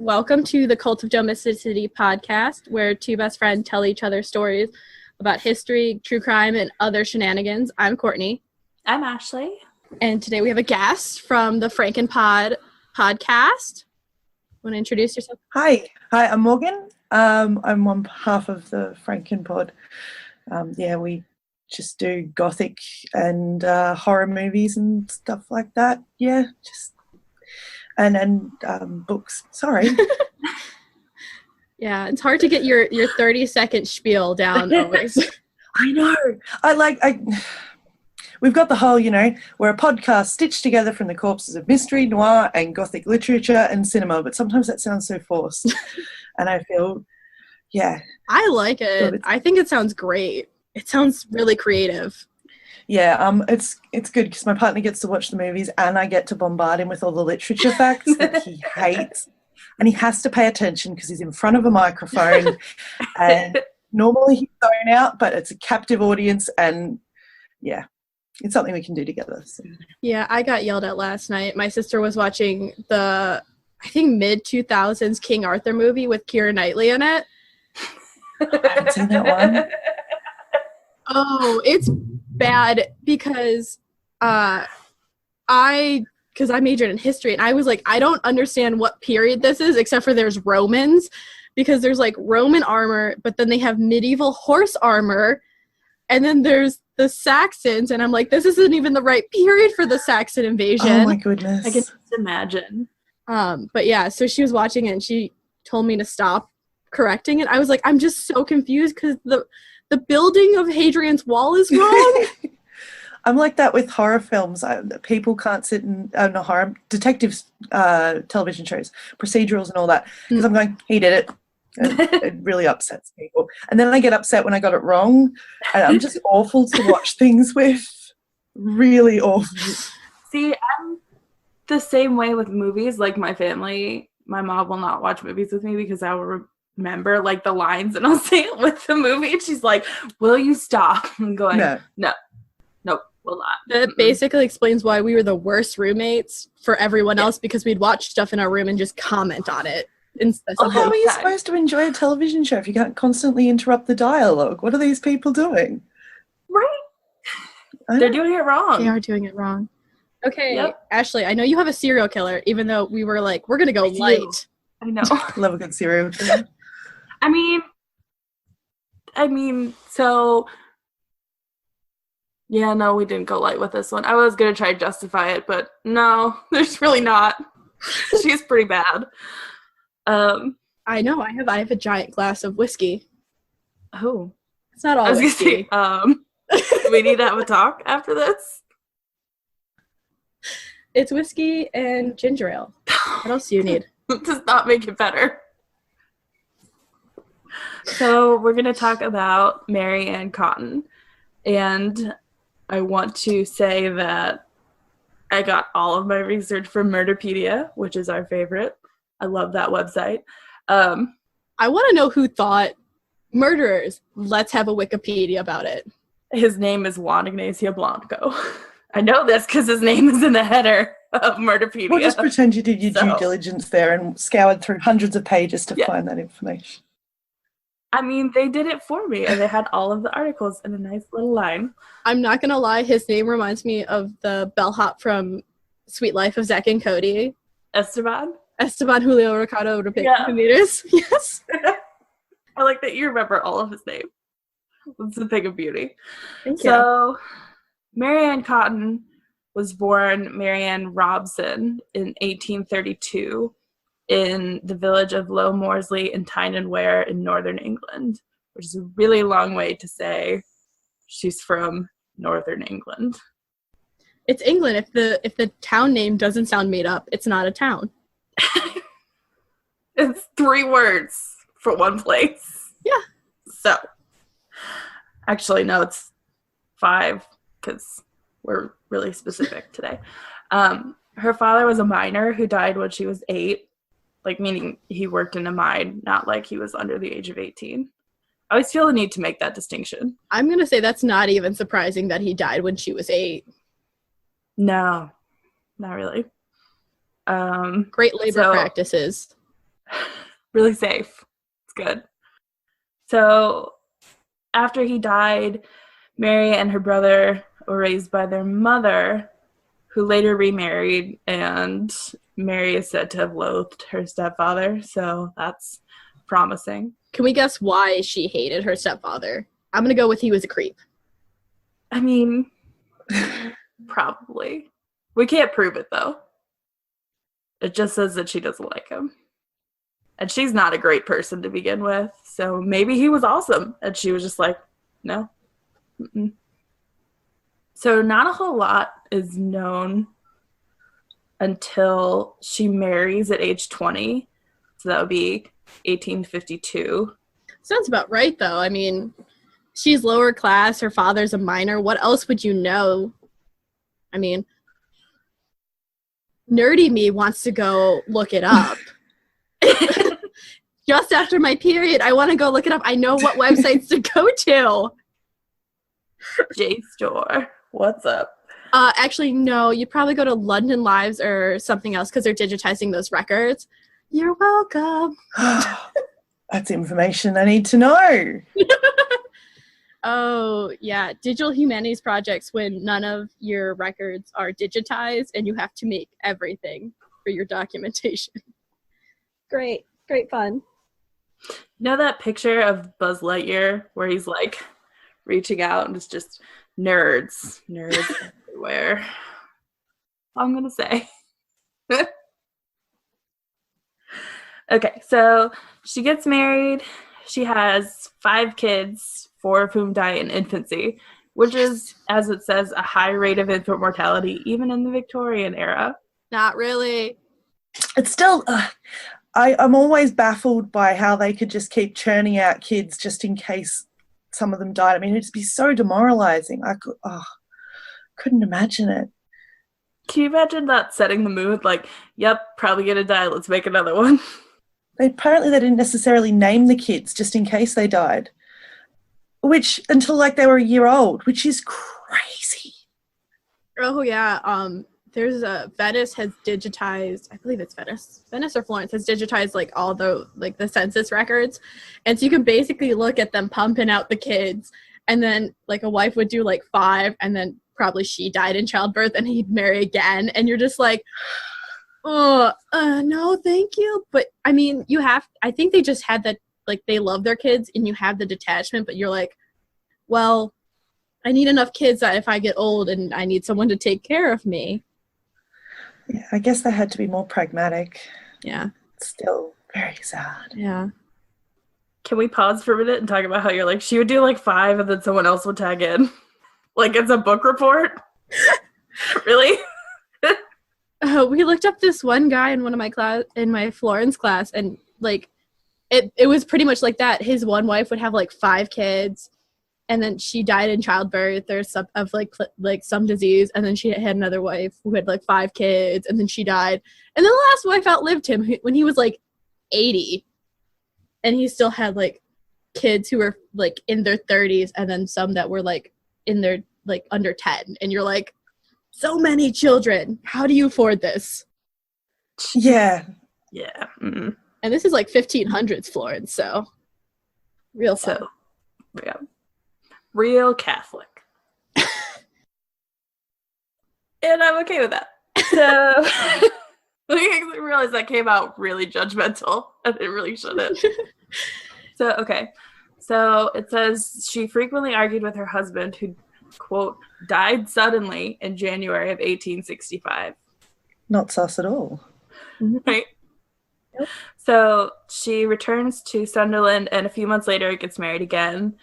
Welcome to the Cult of Domesticity podcast, where two best friends tell each other stories about history, true crime, and other shenanigans. I'm Courtney. I'm Ashley. And today we have a guest from the Frankenpod podcast. Want to introduce yourself? Hi, I'm Morgan. I'm one half of the Frankenpod. We just do gothic and horror movies and stuff like that. Yeah, and books. Sorry. Yeah, it's hard to get your 30-second spiel down always. I know. We've got the whole, we're a podcast stitched together from the corpses of mystery, noir, and gothic literature and cinema, but sometimes that sounds so forced. And I feel, I like it. I think it sounds great. It sounds really creative. Yeah, it's good because my partner gets to watch the movies and I get to bombard him with all the literature facts that he hates. And he has to pay attention because he's in front of a microphone. And normally he's thrown out, but it's a captive audience and, it's something we can do together. So. Yeah, I got yelled at last night. My sister was watching the, I think, mid-2000s King Arthur movie with Keira Knightley in it. I haven't seen that one. Oh, it's bad because I majored in history and I was like, I don't understand what period this is except for there's Romans, because there's like Roman armor, but then they have medieval horse armor, and then there's the Saxons, and I'm like, this isn't even the right period for the Saxon invasion. Oh my goodness. I can just imagine. But yeah, so she was watching it and she told me to stop correcting it. I was like, I'm just so confused because the building of Hadrian's Wall is wrong. I'm like that with horror films. People can't sit in horror detectives, television shows, procedurals and all that, because I'm going, he did it. It really upsets people. And then I get upset when I got it wrong. And I'm just awful to watch things with. Really awful. See, I'm the same way with movies. Like my family, my mom will not watch movies with me because I will remember like the lines and I'll say it with the movie. And she's like, will you stop? I'm going, no, will not. That basically explains why we were the worst roommates for everyone else, because we'd watch stuff in our room and just comment on it. How are you supposed to enjoy a television show if you can't constantly interrupt the dialogue? What are these people doing? Right. They're doing it wrong. They are doing it wrong. Okay, yep. Ashley, I know you have a serial killer, even though we were like, we're going to go light. I know. Love a good serial killer. I mean, so... Yeah, no, we didn't go light with this one. I was going to try to justify it, but no, there's really not. She's pretty bad. I know. I have a giant glass of whiskey. Oh. It's not all whiskey. Do we need to have a talk after this? It's whiskey and ginger ale. What else do you need? It does not make it better. So we're going to talk about Mary Ann Cotton. And I want to say that I got all of my research from Murderpedia, which is our favorite. I love that website. I want to know who thought, murderers, let's have a Wikipedia about it. His name is Juan Ignacio Blanco. I know this because his name is in the header of Murderpedia. Well, just pretend you did your due diligence there and scoured through hundreds of pages to find that information. I mean, they did it for me, and they had all of the articles in a nice little line. I'm not going to lie, his name reminds me of the bellhop from Sweet Life of Zack and Cody. Esteban Julio Ricardo Ramirez. Yes. I like that you remember all of his name. It's a thing of beauty. Thank you. So, Mary Ann Cotton was born Mary Ann Robson in 1832 in the village of Low Morsley in Tyne and Wear in northern England, which is a really long way to say she's from northern England. It's England. If the town name doesn't sound made up, it's not a town. It's 3 words for one place. Yeah. So, actually, no, it's 5 because we're really specific today. Her father was a miner who died when she was 8, like meaning he worked in a mine, not like he was under the age of 18. I always feel the need to make that distinction. I'm going to say that's not even surprising that he died when she was 8. No, not really. Great labor practices. really safe. It's good. So after he died, Mary and her brother were raised by their mother, who later remarried, and Mary is said to have loathed her stepfather, so that's promising. Can we guess why she hated her stepfather? I'm going to go with he was a creep. I mean, probably. We can't prove it, though. It just says that she doesn't like him. And she's not a great person to begin with, so maybe he was awesome, and she was just like, no. Mm-mm. So not a whole lot is known until she marries at age 20. So that would be 1852. Sounds about right, though. I mean, she's lower class. Her father's a miner. What else would you know? I mean, nerdy me wants to go look it up. Just after my period, I want to go look it up. I know what websites to go to. JSTOR. What's up? Actually, no. You'd probably go to London Lives or something else because they're digitizing those records. You're welcome. That's information I need to know. Oh, yeah. Digital humanities projects when none of your records are digitized and you have to make everything for your documentation. Great. Great fun. You know that picture of Buzz Lightyear where he's like reaching out and it's just nerds everywhere? I'm going to say. Okay, so she gets married. She has 5 kids, 4 of whom die in infancy, which is, as it says, a high rate of infant mortality, even in the Victorian era. Not really. It's still, I'm always baffled by how they could just keep churning out kids just in case some of them died. I mean, it'd be so demoralizing. Couldn't imagine it. Can you imagine that setting the mood? Like, yep, probably gonna die. Let's make another one. Apparently they didn't necessarily name the kids just in case they died, which until like they were a year old, which is crazy. Oh, yeah. There's Venice has digitized, I believe it's Venice or Florence has digitized like all the like the census records. And so you can basically look at them pumping out the kids, and then like a wife would do like 5, and then probably she died in childbirth and he'd marry again. And you're just like, oh, no, thank you. But I mean, I think they just had that, like they love their kids and you have the detachment, but you're like, well, I need enough kids that if I get old and I need someone to take care of me. Yeah, I guess they had to be more pragmatic. Yeah. Still very sad. Yeah. Can we pause for a minute and talk about how you're like, she would do like 5 and then someone else would tag in? Like it's a book report? Really? We looked up this one guy in my Florence class, and like it was pretty much like that. His one wife would have like 5 kids, and then she died in childbirth or some of like some disease, and then she had another wife who had like 5 kids, and then she died, and then the last wife outlived him when he was like 80, and he still had like kids who were like in their 30s, and then some that were like in their like under 10, and you're like, so many children. How do you afford this? Yeah. Yeah. Mm-hmm. And this is like 1500s Florence, so real fun. So, yeah. Real Catholic. And I'm okay with that. So, I realized that came out really judgmental, and it really shouldn't. So, okay. So, it says she frequently argued with her husband, who, quote, died suddenly in January of 1865. Not sus at all. Right? Nope. So she returns to Sunderland, and a few months later gets married again.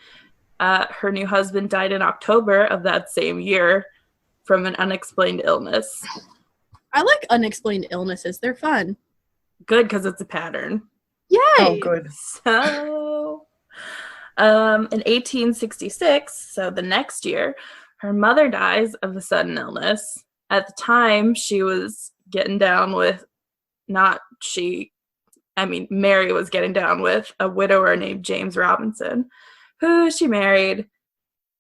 Her new husband died in October of that same year from an unexplained illness. I like unexplained illnesses. They're fun. Good, because it's a pattern. Yay! Oh, good. So, in 1866, so the next year, her mother dies of a sudden illness. At the time, she was getting down with, Mary was getting down with a widower named James Robinson, who she married,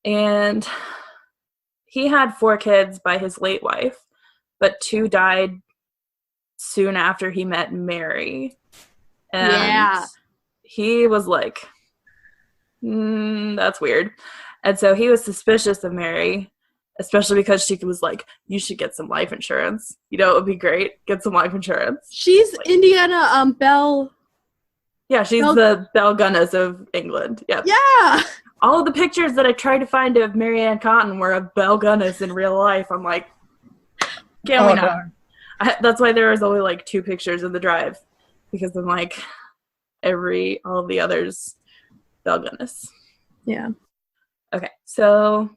and he had 4 kids by his late wife, but 2 died soon after he met Mary. And Yeah. he was like, that's weird. And so he was suspicious of Mary, especially because she was like, you should get some life insurance. You know, it would be great. Get some life insurance. She's Indiana Belle. Yeah, she's the Belle Gunness of England. Yep. Yeah. All of the pictures that I tried to find of Mary Ann Cotton were of Belle Gunness in real life. I'm like, can we not? No. That's why there was only like 2 pictures in the drive, because I'm like, all of the others, Belle Gunness. Yeah. Okay, so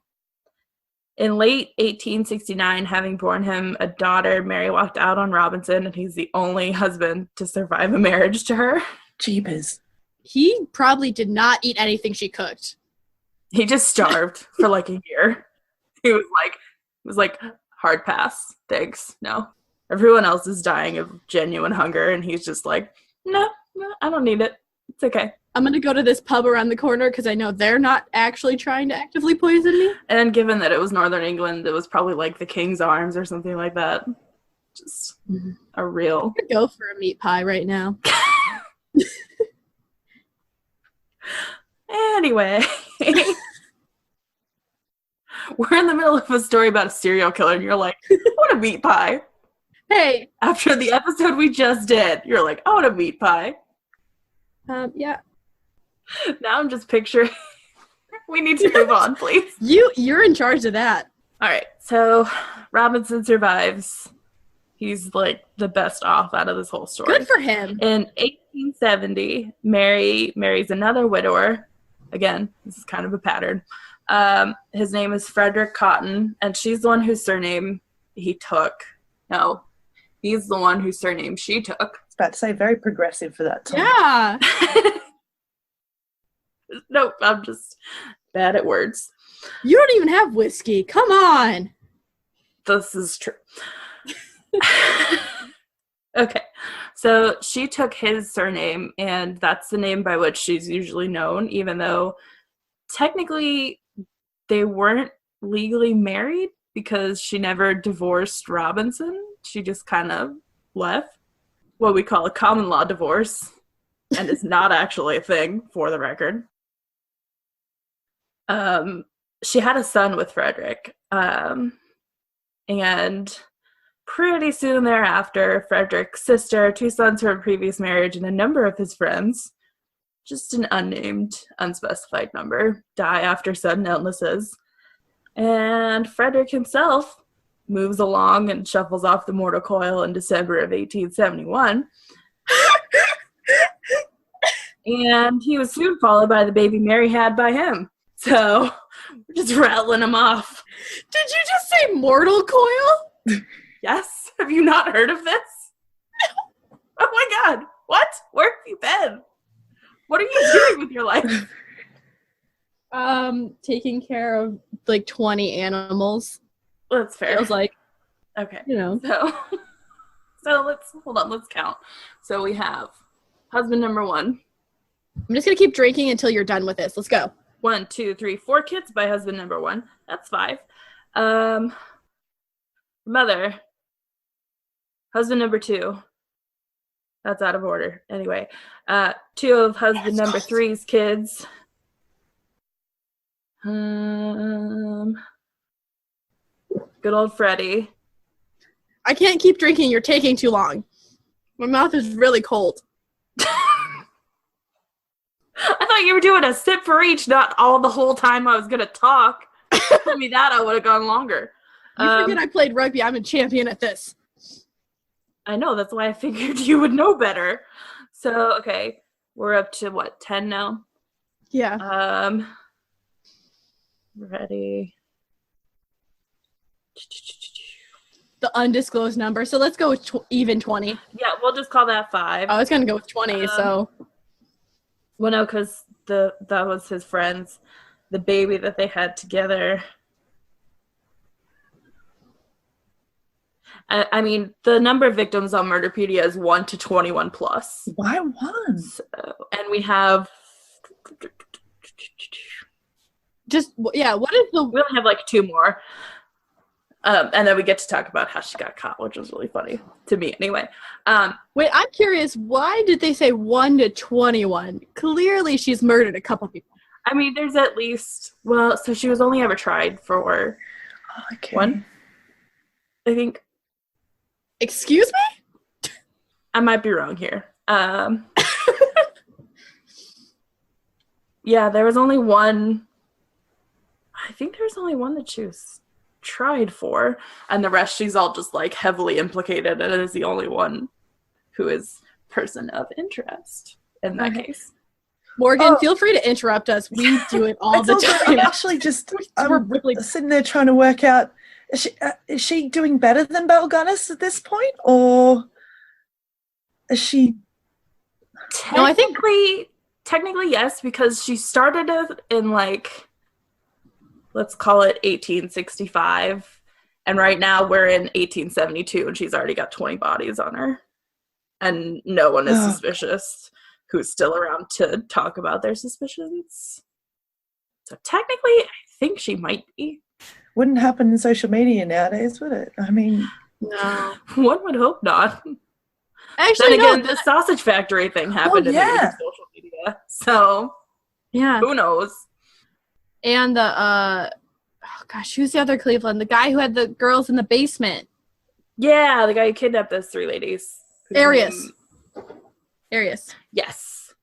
in late 1869, having borne him a daughter, Mary walked out on Robinson, and he's the only husband to survive a marriage to her. Jeepers. He probably did not eat anything she cooked. He just starved for like a year. He was like, hard pass. Thanks. No. Everyone else is dying of genuine hunger, and he's just like, no, I don't need it. It's okay. I'm going to go to this pub around the corner because I know they're not actually trying to actively poison me. And given that it was Northern England, it was probably like the King's Arms or something like that. Just a real... I could go for a meat pie right now. Anyway. We're in the middle of a story about a serial killer, and you're like, I want a meat pie. Hey. After the episode we just did, you're like, I want a meat pie. Yeah. Now I'm just picturing. We need to move on, please. You're in charge of that. All right. So Robinson survives. He's like the best off out of this whole story. Good for him. In 1870, Mary marries another widower. Again, this is kind of a pattern. His name is Frederick Cotton, and she's the one whose surname he took. No, he's the one whose surname she took. I was about to say, very progressive for that time. Yeah. Nope, I'm just bad at words. You don't even have whiskey. Come on. This is true. Okay, so she took his surname, and that's the name by which she's usually known, even though technically they weren't legally married because she never divorced Robinson. She just kind of left. What we call a common law divorce, and it's not actually a thing, for the record. She had a son with Frederick, and pretty soon thereafter, Frederick's sister, 2 sons from a previous marriage, and a number of his friends, just an unnamed, unspecified number, die after sudden illnesses. And Frederick himself moves along and shuffles off the mortal coil in December of 1871. And he was soon followed by the baby Mary had by him. So we're just rattling him off. Did you just say mortal coil? Yes? Have you not heard of this? No. Oh my god. What? Where have you been? What are you doing with your life? Taking care of like 20 animals. That's fair. It was like, okay. You know. So let's count. So we have husband number 1. I'm just gonna keep drinking until you're done with this. Let's go. 1, 2, 3, 4 kids by husband number 1. That's 5. Mother. Husband number 2. That's out of order. Anyway, 2 of husband number 3's kids. Good old Freddie. I can't keep drinking. You're taking too long. My mouth is really cold. I thought you were doing a sip for each, not all the whole time I was going to talk. Told me that, I would have gone longer. You forget I played rugby. I'm a champion at this. I know. That's why I figured you would know better. So, okay. We're up to, what, 10 now? Yeah. Ready. The undisclosed number. So let's go with even 20. Yeah, we'll just call that 5. I was going to go with 20, so. Well, no, because that was his friends. The baby that they had together. I mean, the number of victims on Murderpedia is 1 to 21 plus. Why 1? So, and we have... Just, yeah, what is the... We only have like 2 more. And then we get to talk about how she got caught, which was really funny to me anyway. Wait, I'm curious, why did they say 1 to 21? Clearly she's murdered a couple people. I mean, there's at least, well, so she was only ever tried for one, I think. Excuse me? I might be wrong here. Yeah, there was only one. I think there was only one that she was tried for, and the rest she's all just like heavily implicated, and is the only one who is person of interest in that case. Morgan, feel free to interrupt us. We do it all the time. I'm actually just really sitting there trying to work out, is she doing better than Belle Gunness at this point, or is she? No, I think technically yes, because she started it in like, let's call it 1865, and right now we're in 1872, and she's already got 20 bodies on her, and no one is suspicious who's still around to talk about their suspicions. So technically, I think she might be. Wouldn't happen in social media nowadays, would it? I mean, no, one would hope not. Actually, then again, the sausage factory thing happened in the age of social media, so yeah, who knows? And the who's the other Cleveland? The guy who had the girls in the basement. Yeah, the guy who kidnapped those 3 ladies. Arius. Yes.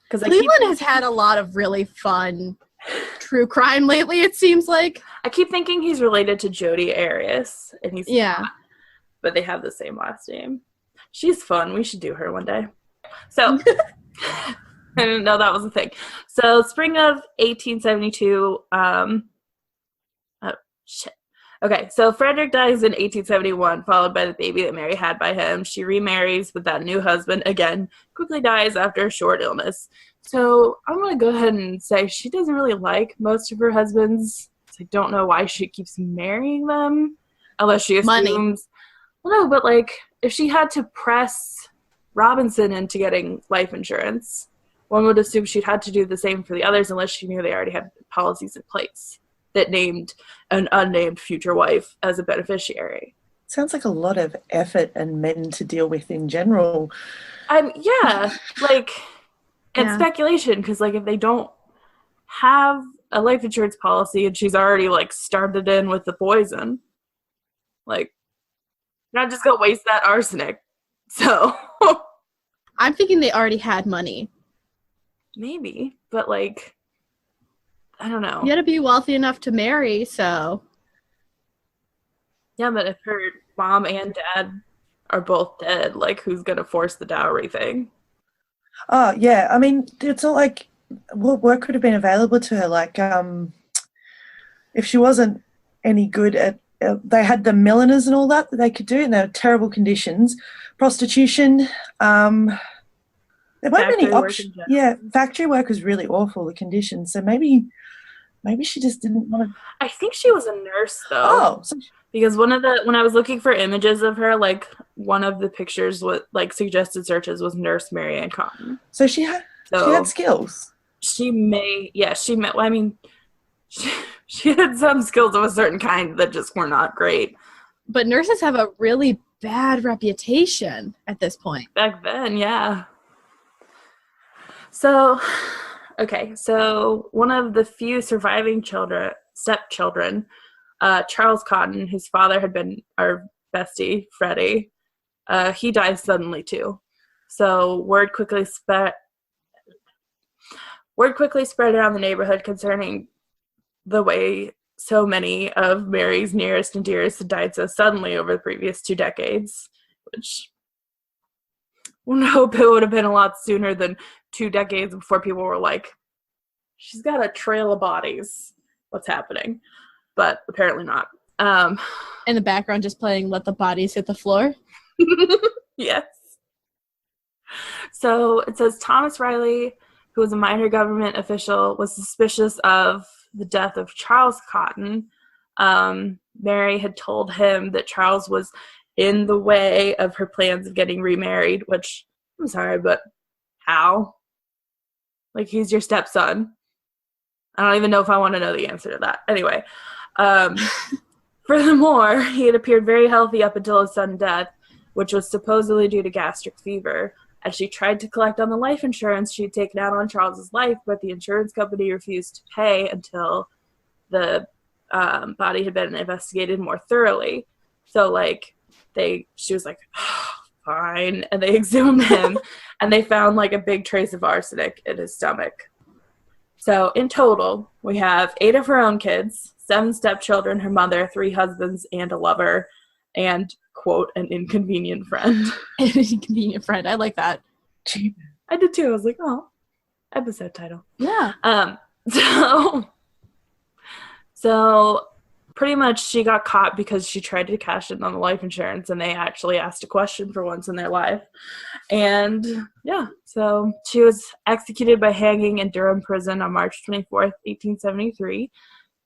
Because Cleveland has had a lot of really fun true crime lately, it seems like. I keep thinking he's related to Jodi Arias, and he's not, but they have the same last name. She's fun. We should do her one day. So, I didn't know that was a thing. So, spring of 1872, Okay, so Frederick dies in 1871, followed by the baby that Mary had by him. She remarries with that new husband, again, quickly dies after a short illness. So I'm going to go ahead and say she doesn't really like most of her husbands. I don't know why she keeps marrying them, unless she assumes... Money. Well, no, but like, if she had to press Robinson into getting life insurance, one would assume she'd had to do the same for the others, unless she knew they already had policies in place that named an unnamed future wife as a beneficiary. Sounds like a lot of effort and men to deal with in general. Yeah, like, and speculation, because, like, if they don't have a life insurance policy and she's already, like, started in with the poison, like, not just gonna waste that arsenic. So. I'm thinking they already had money. Maybe, but, like, I don't know. You gotta be wealthy enough to marry, so. Yeah, but if her mom and dad are both dead, like, who's gonna force the dowry thing? Oh, yeah. I mean, it's not like what work could have been available to her. Like, if she wasn't any good at, they had the milliners and all that they could do, and they were terrible conditions. Prostitution. There weren't many options. Yeah, factory work was really awful, the conditions. So maybe she just didn't want to. I think she was a nurse, though. Oh. Because when I was looking for images of her, like, one of the pictures with, like, suggested searches was Nurse Mary Ann Cotton. So she had skills. She may, well, I mean, she had some skills of a certain kind that just were not great. But nurses have a really bad reputation at this point. Back then, yeah. So, okay, so one of the few surviving stepchildren, Charles Cotton, whose father had been our bestie, Freddie, he dies suddenly too. So word quickly spread around the neighborhood concerning the way so many of Mary's nearest and dearest had died so suddenly over the previous 2 decades, which one would hope it would have been a lot sooner than 2 decades before people were like, she's got a trail of bodies. What's happening? But apparently not. In the background, just playing Let the Bodies Hit the Floor. Yes. So it says Thomas Riley, who was a minor government official, was suspicious of the death of Charles Cotton. Mary had told him that Charles was in the way of her plans of getting remarried, which, I'm sorry, but how? Like, he's your stepson. I don't even know if I want to know the answer to that. Anyway, Furthermore, he had appeared very healthy up until his sudden death, which was supposedly due to gastric fever. As she tried to collect on the life insurance she had taken out on Charles's life, but the insurance company refused to pay until the body had been investigated more thoroughly. So, like, she was like, oh, fine, and they exhumed him, and they found, like, a big trace of arsenic in his stomach. So, in total, we have 8 of her own kids, 7 stepchildren, her mother, 3 husbands, and a lover, and, quote, an inconvenient friend. An inconvenient friend. I like that. I did too. I was like, oh, episode title. Yeah. So pretty much she got caught because she tried to cash in on the life insurance, and they actually asked a question for once in their life. And yeah, so she was executed by hanging in Durham prison on March 24th, 1873.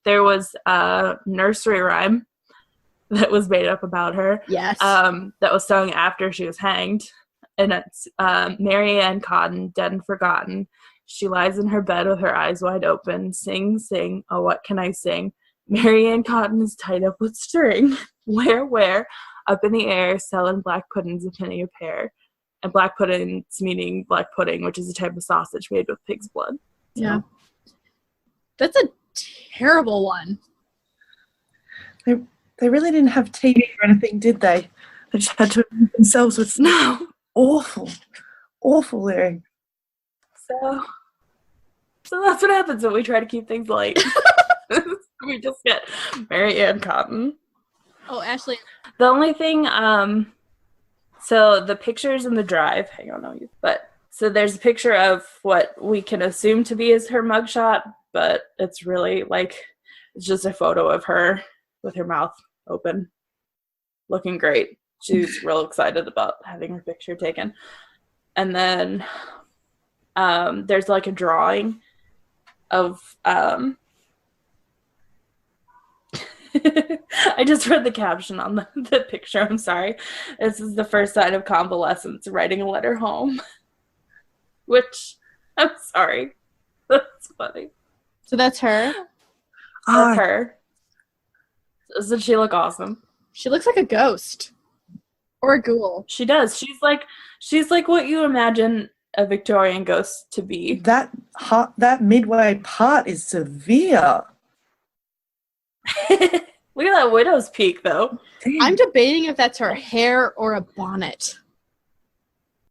There was a nursery rhyme that was made up about her. Yes. That was sung after she was hanged. And it's Mary Ann Cotton, dead and forgotten. She lies in her bed with her eyes wide open. Sing, sing, oh, what can I sing? Mary Ann Cotton is tied up with string. Where? Up in the air, selling black puddings a penny a pair. And black puddings meaning black pudding, which is a type of sausage made with pig's blood. So. Yeah. That's a terrible one. They really didn't have TV or anything, did they? They just had to amuse themselves with awful lyrics. So that's what happens when we try to keep things light. We just get Mary Ann Cotton. Oh, Ashley. The only thing, so the pictures in the drive, hang on, so there's a picture of what we can assume to be is her mugshot, but it's really it's just a photo of her with her mouth open, looking great. She's real excited about having her picture taken. And then there's a drawing of I just read the caption on the picture. I'm sorry. This is the first sign of convalescence, writing a letter home. Which, I'm sorry. That's funny. So that's her? That's her. Doesn't she look awesome? She looks like a ghost. Or a ghoul. She does. She's like what you imagine a Victorian ghost to be. That midway part is severe. Look at that widow's peak, though. Damn. I'm debating if that's her hair or a bonnet.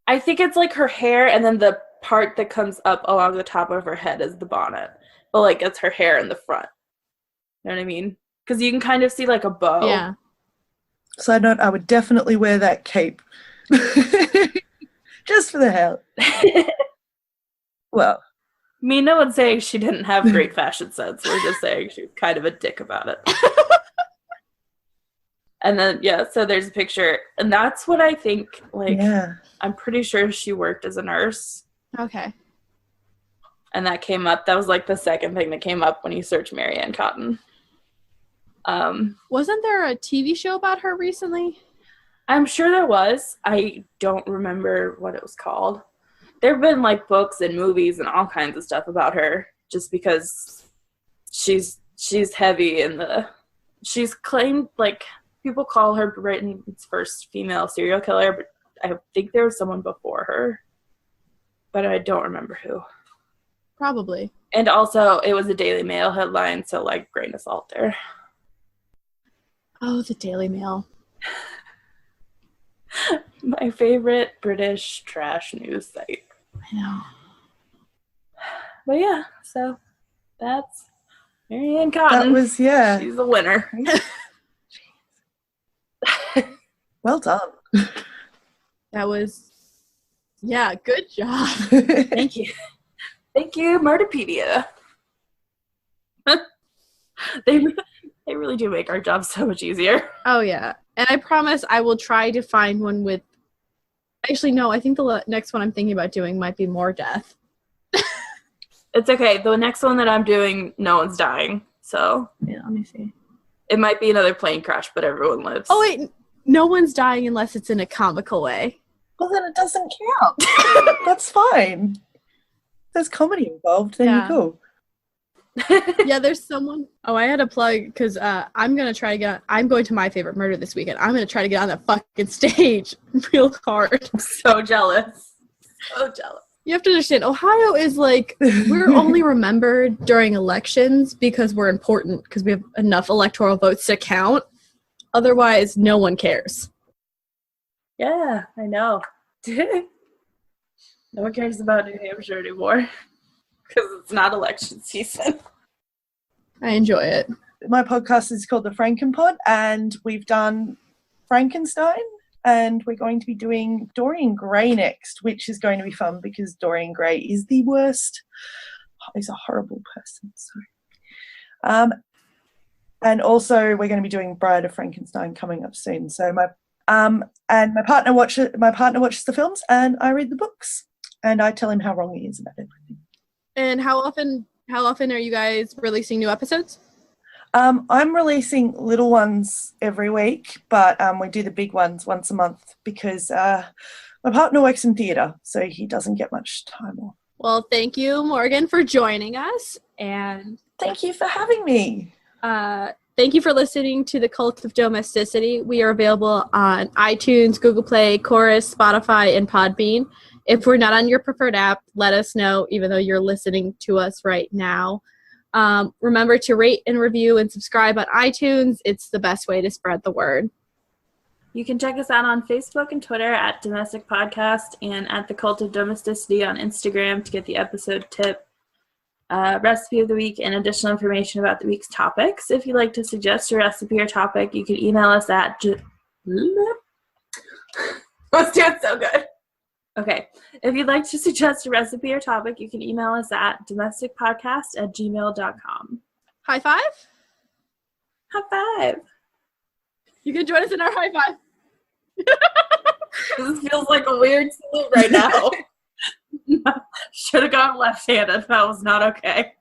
I think it's her hair, and then the part that comes up along the top of her head is the bonnet. But it's her hair in the front. You know what I mean? Because you can kind of see a bow. Yeah. Side note, I would definitely wear that cape. Just for the hell. Well. I mean, no one's saying she didn't have great fashion sense. We're just saying she was kind of a dick about it. And then, so there's a picture. And that's what I think, I'm pretty sure she worked as a nurse. Okay. And that came up. That was the second thing that came up when you search Mary Ann Cotton. Wasn't there a TV show about her recently? I'm sure there was. I don't remember what it was called. There have been books and movies and all kinds of stuff about her, just because she's heavy in she's claimed people call her Britain's first female serial killer, but I think there was someone before her, but I don't remember who. Probably. And also it was a Daily Mail headline, so grain of salt there. Oh, the Daily Mail. My favorite British trash news site. I know. But yeah, so that's Mary Ann Cotton. That was, she's a winner. Well done. That was, good job. Thank you. Thank you, Murderpedia. They really do make our job so much easier. Oh, yeah. And I promise I will try to find one with... Actually, no, I think the next one I'm thinking about doing might be more death. It's okay. The next one that I'm doing, no one's dying. So... Yeah, let me see. It might be another plane crash, but everyone lives. Oh, wait. No one's dying unless it's in a comical way. Well, then it doesn't count. That's fine. There's comedy involved, then you're cool. Yeah, there's someone. Oh, I had a plug because I'm going to my favorite murder this weekend. I'm going to try to get on that fucking stage real hard. I'm so jealous. So jealous. You have to understand, Ohio is like, we're only remembered during elections because we're important, because we have enough electoral votes to count. Otherwise, no one cares. Yeah, I know. No one cares about New Hampshire anymore because it's not election season. I enjoy it. My podcast is called the Frankenpod, and we've done Frankenstein, and we're going to be doing Dorian Gray next, which is going to be fun because Dorian Gray is the worst. He's a horrible person. So, and also we're going to be doing Bride of Frankenstein coming up soon. So my partner watches the films, and I read the books, and I tell him how wrong he is about everything. And how often are you guys releasing new episodes? I'm releasing little ones every week, but we do the big ones once a month because my partner works in theatre, so he doesn't get much time off. Well, thank you, Morgan, for joining us. And thank you for having me. Thank you for listening to The Cult of Domesticity. We are available on iTunes, Google Play, Chorus, Spotify, and Podbean. If we're not on your preferred app, let us know, even though you're listening to us right now. Remember to rate and review and subscribe on iTunes. It's the best way to spread the word. You can check us out on Facebook and Twitter at Domestic Podcast and at The Cult of Domesticity on Instagram to get the episode tip, recipe of the week, and additional information about the week's topics. If you'd like to suggest a recipe or topic, you can email us at Let's do it so good. Okay. If you'd like to suggest a recipe or topic, you can email us at domesticpodcast@gmail.com. High five? High five. You can join us in our high five. This feels like a weird salute right now. Should have gone left-handed. That was not okay.